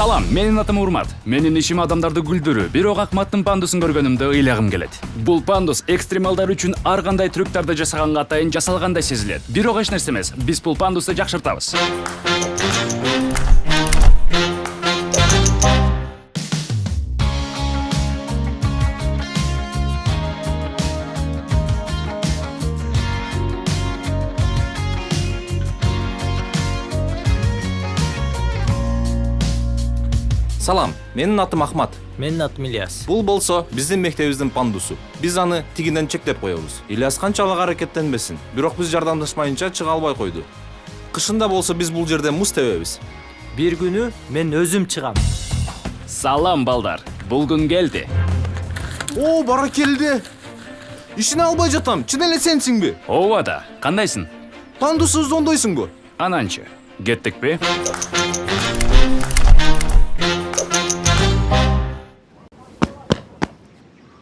Салам, менин атым Урмат. Менин ишим адамдарды күлдүрүү, бирок Акматтын пандусын көргөнүмдө ыйлагым келет. Бул пандус экстремалдар үчүн ар кандай трюктарды жасаганга атайын жасалгандай сезилет. Бирок эч нерсе эмес. Биз бул пандусты жакшыртабыз. Салам, менин атым Ахмат. Менин атым Ильяс. Бул болсо биздин мектебибиздин пандусу. Биз аны тигинден чектеп коебуз. Ильяс канчалык аракеттенбесин, бирок биз жардамдашмайынча чыга албай койду. Кышында болсо биз бул жерде муз тебебиз. Бир күнү мен өзүм чыгам. Салам балдар. Бул күн келди. О, баракелде. Ишине албай жатам. Чын эле сенсиңби? Ооба да. Кандайсың? Пандусубузду оңдойсуңбу? Ананчы. Кеттикпи?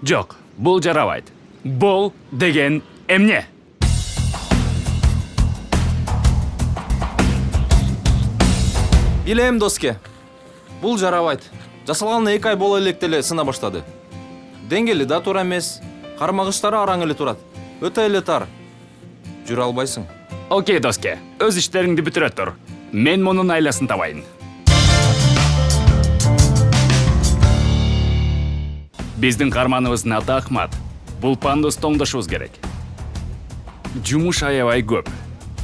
Жок, бул жарабайт. Бол деген эмне? Билем, доске. Бул жарабайт. Жасалганына 2 ай боло электе эле сына баштады. Деңгели да туура эмес. Кармагычтары араң эле турат. Өтө эле тар. Жүрө албайсың. Окей, доске. Өз иштериңди бүтүрө тур. Мен мунун айласын табайын. Биздин карманыбыздын аты Ахмат. Бул пандусты оңдошубуз керек. Жумуш аябай көп.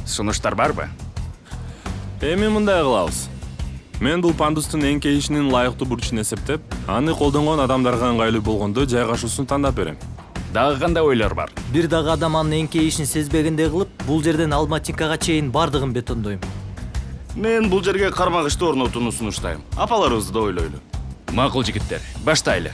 Сунуштар барбы? Эми мындай кылабыз. Мен бул пандустун эңкейишинин лайыктуу бурчун эсептеп, аны колдонгон адамдарга ыңгайлуу болгондо жайгашуусун тандап берем. Дагы кандай ойлор бар? Бир дагы адам анын эңкейишин сезбегендей кылып, бул жерден Алматинкага чейин бардыгын бетондойм. Мен бул жерге кармагычты орнотууну сунуштайм. Апаларыбызды да ойлойлу. Макул жигиттер, баштайлы.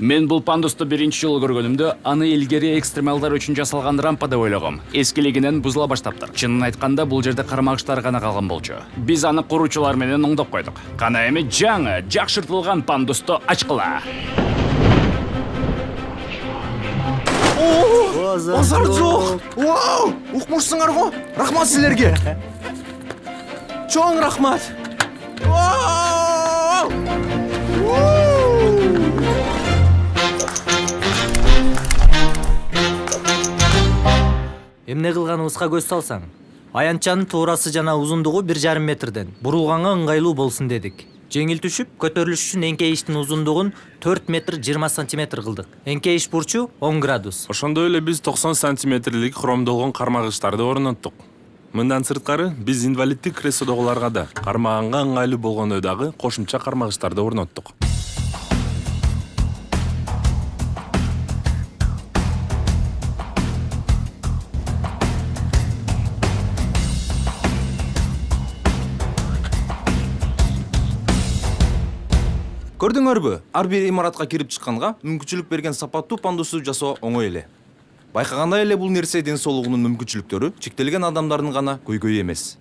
Мен бул пандусту биринчи жолу көргөнүмдө аны илгери экстремалдар үчүн жасалган рампа деп ойлогом. Эскилигинен бузула баштаптыр. Чынын айтканда бул жерде кармагычтар гана калган болчу. Биз аны куруучулар менен оңдоп койдук. Кана эми жаңы, жакшыртылган пандусту ачкыла. Базар жок. Вау! Укмушсуңарбы? Рахмат силерге. Чоң рахмат. Вау! Эмне кылганыбызга көз салсаң, аянтчанын туурасы жана узундугу 1,5 метрден бурулганга ыңгайлуу болсун дедик. Жеңил түшүп, көтөрүлүш үчүн эңкейиштин узундугун 4 метр 20 сантиметр кылдык. Эңкейиш бурчу 10 градус. Ошондой эле биз 90 сантиметрлик хромдолгон кармагычтарды орноттук. Мындан сырткары биз инвалиддик креслодогуларга да кармаганга ыңгайлуу болгон дагы кошумча кармагычтарды орноттук. Көрдүңөрбү? Ар бир имаратка кирип чыкканга мүмкүнчүлүк берген сапаттуу пандусу жасоо оңой эле. Байкагандай эле бул нерсе ден соолугунун мүмкүнчүлүктөрү чектелген адамдардын гана көйгөйү эмес.